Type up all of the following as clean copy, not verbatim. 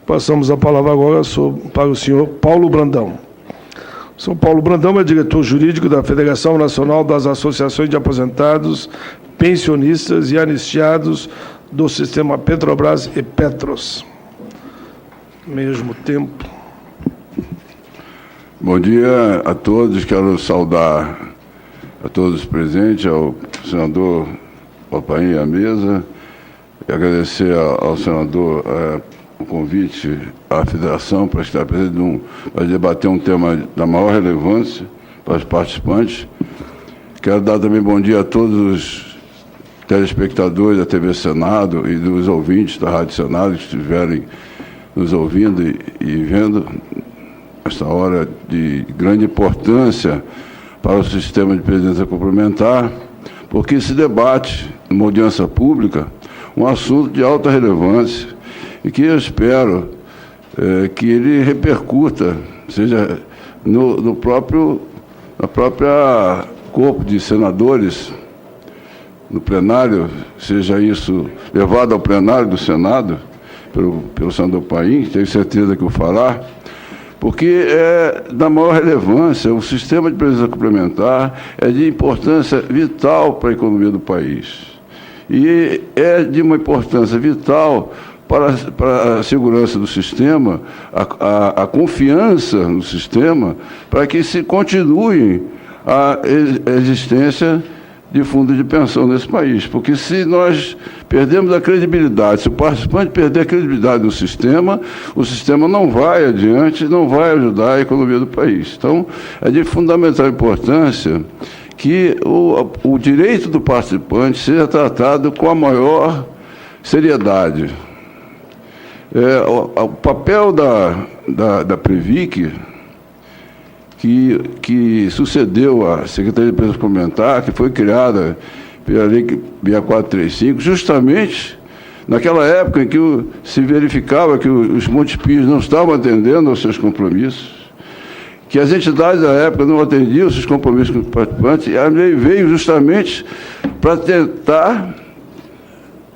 Passamos a palavra agora para o senhor Paulo Brandão. O senhor Paulo Brandão é diretor jurídico da Federação Nacional das Associações de Aposentados, Pensionistas e Anistiados do Sistema Petrobras e Petros. Mesmo tempo. Bom dia a todos. Quero saudar a todos presentes, ao senador Papaim à mesa, e agradecer ao senador o convite à federação para estar presente para debater um tema da maior relevância para os participantes. Quero dar também bom dia a todos os telespectadores da TV Senado e dos ouvintes da Rádio Senado que estiverem nos ouvindo e vendo esta hora de grande importância para o sistema de presidência complementar, porque se debate, numa audiência pública, um assunto de alta relevância e que eu espero que ele repercuta, seja no próprio corpo de senadores, no plenário, seja isso levado ao plenário do Senado, pelo senador Paim, tenho certeza que o fará, porque é da maior relevância. O sistema de previdência complementar é de importância vital para a economia do país. E é de uma importância vital para a segurança do sistema, a confiança no sistema, para que se continue a existência de fundos de pensão nesse país. Porque se nós perdemos a credibilidade, se o participante perder a credibilidade do sistema, o sistema não vai adiante, não vai ajudar a economia do país. Então, é de fundamental importância que o direito do participante seja tratado com a maior seriedade. O papel da Previc, que sucedeu à Secretaria de Previdência Complementar, que foi criada pela Lei 6435, justamente naquela época em que se verificava que os municípios não estavam atendendo aos seus compromissos, que as entidades da época não atendiam os seus compromissos com os participantes, e a lei veio justamente para tentar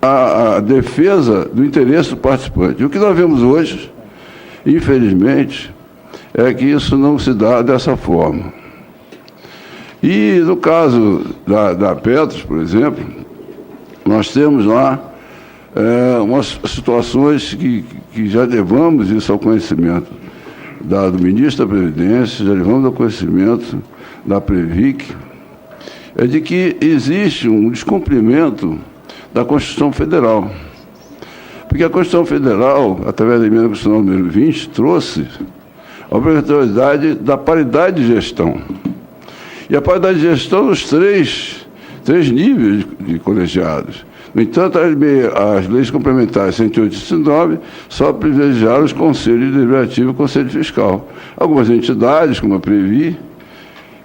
a defesa do interesse do participante. E o que nós vemos hoje, infelizmente, é que isso não se dá dessa forma. E no caso da Petros, por exemplo, nós temos lá umas situações que já levamos isso ao conhecimento do ministro da Previdência, já levamos ao conhecimento da Previc, é de que existe um descumprimento da Constituição Federal. Porque a Constituição Federal, através da emenda constitucional número 20, trouxe a obrigatoriedade da paridade de gestão. E a paridade de gestão nos três níveis de colegiados. No entanto, as leis complementares 108 e 109 só privilegiaram os conselhos deliberativos e o conselho fiscal. Algumas entidades, como a Previ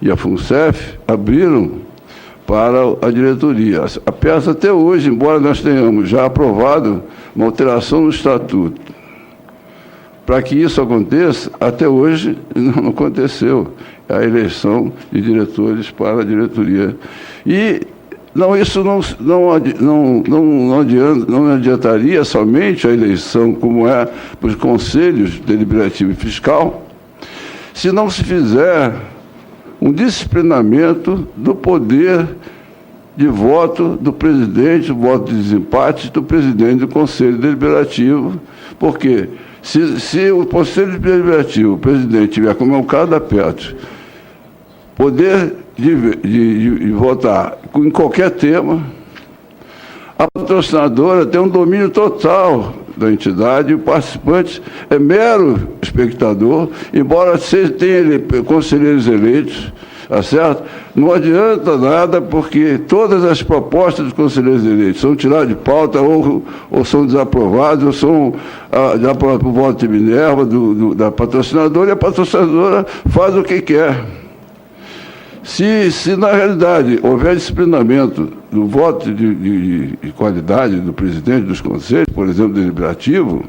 e a FUNCEF, abriram para a diretoria. A peça até hoje, embora nós tenhamos já aprovado uma alteração no estatuto, para que isso aconteça, até hoje não aconteceu a eleição de diretores para a diretoria. E isso não adiantaria somente a eleição, como é para os conselhos deliberativo e fiscal, se não se fizer um disciplinamento do poder de voto do presidente, voto de desempate do presidente do Conselho Deliberativo, porque se o Conselho Deliberativo, o presidente, tiver, como é o caso da Petros, poder de votar em qualquer tema, a patrocinadora tem um domínio total da entidade, e o participante é mero espectador, embora tenha conselheiros eleitos, tá certo? Não adianta nada, porque todas as propostas dos conselheiros eleitos são tiradas de pauta ou são desaprovadas, ou são desaprovadas por voto de Minerva, da patrocinadora, e a patrocinadora faz o que quer. Se na realidade houver disciplinamento do voto de qualidade do presidente dos conselhos, por exemplo, deliberativo,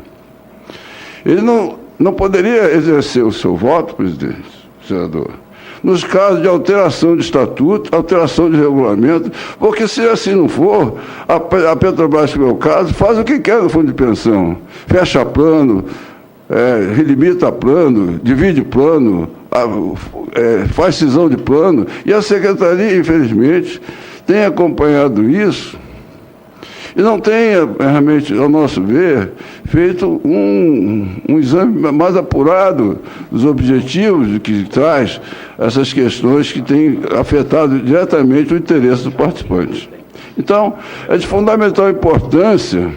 ele não poderia exercer o seu voto, presidente, senador, nos casos de alteração de estatuto, alteração de regulamento, porque se assim não for, a Petrobras, no meu caso, faz o que quer no fundo de pensão. Fecha plano, relimita plano, divide plano, faz cisão de plano, e a Secretaria, infelizmente, tem acompanhado isso e não tem, realmente, ao nosso ver, feito um exame mais apurado dos objetivos que traz essas questões que têm afetado diretamente o interesse dos participantes. Então, é de fundamental importância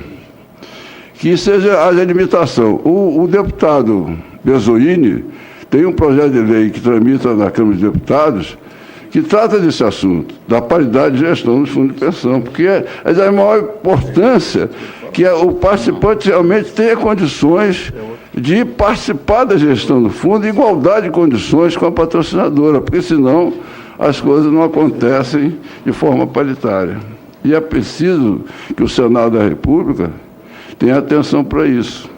que haja limitação. O deputado Bezoini tem um projeto de lei que tramita na Câmara dos Deputados que trata desse assunto, da paridade de gestão dos fundos de pensão, porque é da maior importância que o participante realmente tenha condições de participar da gestão do fundo em igualdade de condições com a patrocinadora, porque senão as coisas não acontecem de forma paritária. E é preciso que o Senado da República tenha atenção para isso.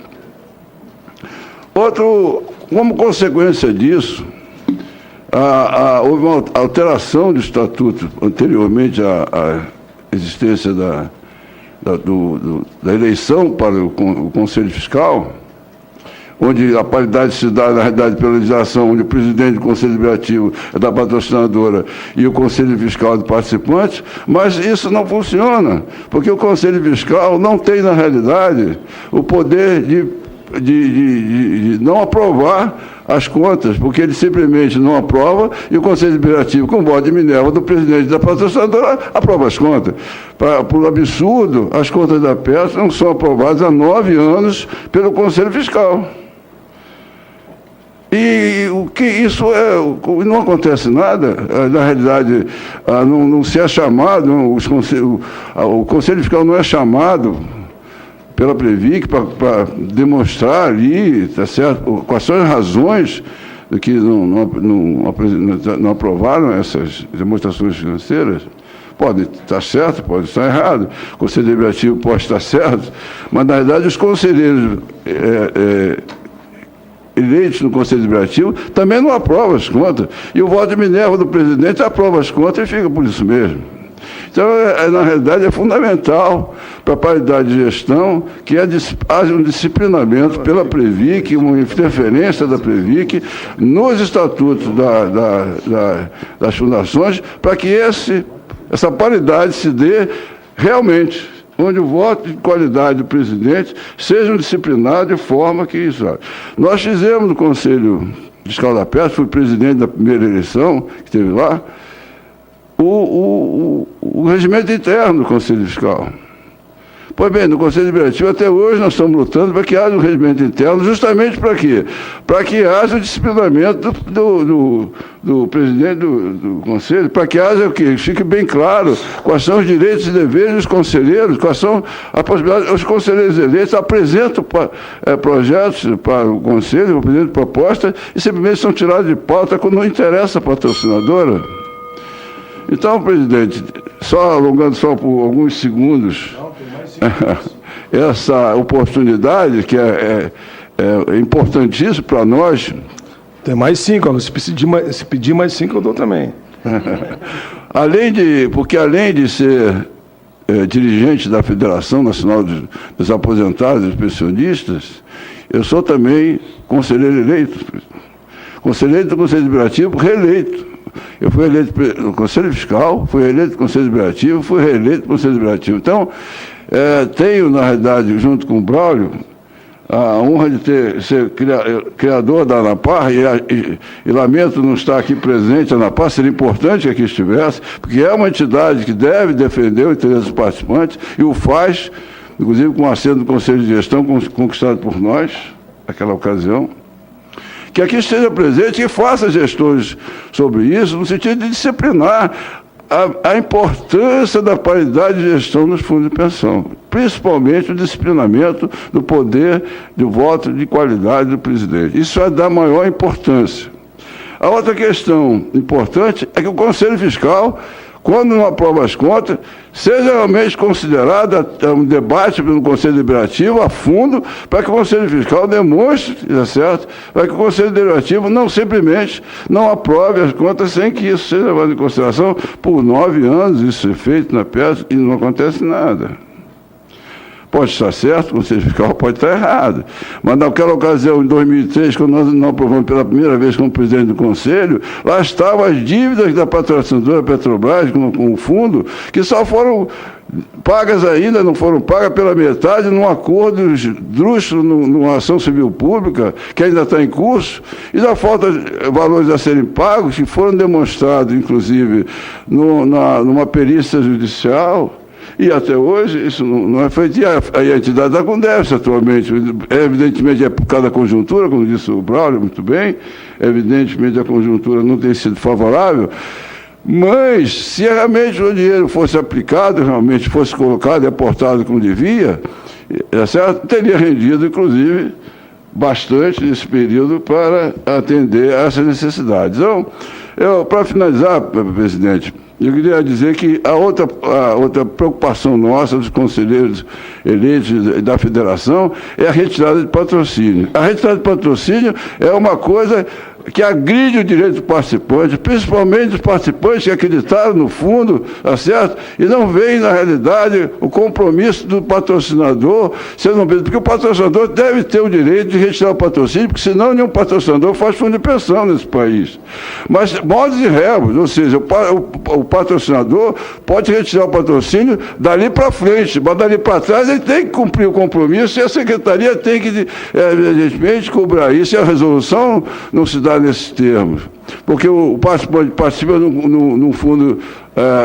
Como consequência disso, houve uma alteração do estatuto anteriormente à existência da eleição para o Conselho Fiscal, onde a paridade se dá, na realidade, pela legislação, onde o presidente do Conselho Deliberativo é da patrocinadora e o Conselho Fiscal é do participante, mas isso não funciona, porque o Conselho Fiscal não tem, na realidade, o poder de não aprovar as contas, porque ele simplesmente não aprova e o Conselho Deliberativo, com voto de Minerva do presidente da patrocinadora, aprova as contas. Por absurdo, as contas da Petro não são aprovadas há 9 anos pelo Conselho Fiscal. E o que isso não acontece nada, na realidade, não se é chamado, o Conselho Fiscal não é chamado pela Previc para demonstrar ali, tá certo, quais são as razões de que não aprovaram essas demonstrações financeiras. Pode estar certo, pode estar errado, o Conselho Deliberativo pode estar certo, mas, na verdade, os conselheiros eleitos no Conselho Deliberativo também não aprovam as contas, e o voto de Minerva do presidente aprova as contas e fica por isso mesmo. Então, na realidade, é fundamental para a paridade de gestão que haja um disciplinamento pela Previc, uma interferência da Previc nos estatutos das fundações, para que essa paridade se dê realmente, onde o voto de qualidade do presidente seja disciplinado de forma que isso... Nós fizemos no Conselho Fiscal da Petro, fui presidente da primeira eleição que teve lá, o regimento interno do Conselho Fiscal. Pois bem, no Conselho Deliberativo, até hoje, nós estamos lutando para que haja um regimento interno, justamente para quê? Para que haja o disciplinamento do presidente do Conselho, para que haja o quê? Fique bem claro quais são os direitos e deveres dos conselheiros, quais são a possibilidade. Os conselheiros eleitos apresentam projetos para o Conselho, apresentam propostas, e simplesmente são tirados de pauta quando não interessa a patrocinadora. Então, presidente, alongando por alguns segundos essa oportunidade, que é importantíssima para nós. Tem mais 5, se pedir mais 5, eu dou também. Porque além de ser dirigente da Federação Nacional dos Aposentados e dos Pensionistas, eu sou também conselheiro eleito. Conselheiro do Conselho Deliberativo, reeleito. Eu fui eleito no Conselho Fiscal, fui eleito no Conselho Deliberativo, fui reeleito no Conselho Deliberativo. Então, tenho, na realidade, junto com o Braulio, a honra de ser criador da ANAPAR, e lamento não estar aqui presente. A ANAPAR seria importante que aqui estivesse, porque é uma entidade que deve defender o interesse dos participantes, e o faz, inclusive com o assento do Conselho de Gestão, conquistado por nós, naquela ocasião. Que aqui esteja presente e faça gestões sobre isso, no sentido de disciplinar a importância da paridade de gestão dos fundos de pensão, principalmente o disciplinamento do poder de voto de qualidade do presidente. Isso vai dar maior importância. A outra questão importante é que o Conselho Fiscal, quando não aprova as contas, seja realmente considerado um debate pelo Conselho Deliberativo a fundo, para que o Conselho Fiscal demonstre, tá certo? Para que o Conselho Deliberativo não simplesmente não aprove as contas sem que isso seja levado em consideração. Por 9 anos isso é feito na peça e não acontece nada. Pode estar certo, o Conselho Fiscal pode estar errado. Mas naquela ocasião, em 2003, quando nós não aprovamos pela primeira vez como presidente do Conselho, lá estavam as dívidas da patrocinadora Petrobras com o fundo, que só foram pagas ainda, não foram pagas pela metade, num acordo esdrúxulo, numa ação civil pública, que ainda está em curso, e ainda falta valores a serem pagos, que foram demonstrados, inclusive, numa perícia judicial. E até hoje isso não é feito. E a entidade está com déficit atualmente. Evidentemente é por causa da conjuntura, como disse o Braulio muito bem, evidentemente a conjuntura não tem sido favorável, mas se realmente o dinheiro fosse aplicado, realmente fosse colocado e aportado como devia, certo? Teria rendido, inclusive, bastante nesse período para atender a essas necessidades. Então, para finalizar, presidente, eu queria dizer que a outra preocupação nossa, dos conselheiros eleitos da federação, é a retirada de patrocínio. A retirada de patrocínio é uma coisa que agride o direito do participante, principalmente os participantes que acreditaram no fundo, tá certo? E não veem, na realidade, o compromisso do patrocinador, porque o patrocinador deve ter o direito de retirar o patrocínio, porque senão nenhum patrocinador faz fundo de pensão nesse país. Mas modos e rebos, ou seja, o patrocinador pode retirar o patrocínio dali para frente, mas dali para trás ele tem que cumprir o compromisso e a secretaria tem que, evidentemente, cobrar isso, e a resolução não se dá nesses termos, porque o participante participa num fundo,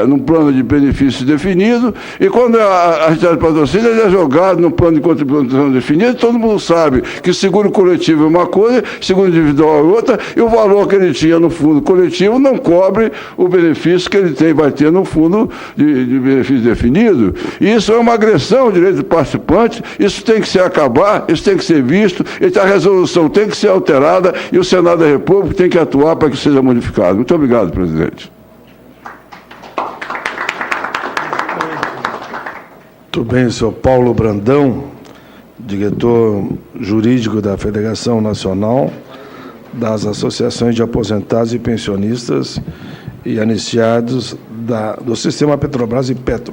num plano de benefício definido, e quando a retirada de patrocínio ele é jogado num plano de contribuição definido, todo mundo sabe que seguro coletivo é uma coisa, seguro individual é outra, e o valor que ele tinha no fundo coletivo não cobre o benefício que ele vai ter no fundo de benefício definido. E isso é uma agressão ao direito do participante, isso tem que se acabar, isso tem que ser visto, e a resolução tem que ser alterada, e o Senado da República tem que atuar para que seja modificado. Muito obrigado, presidente. Muito bem, senhor Paulo Brandão, diretor jurídico da Federação Nacional das Associações de Aposentados e Pensionistas e Anistiados do Sistema Petrobras e Petro.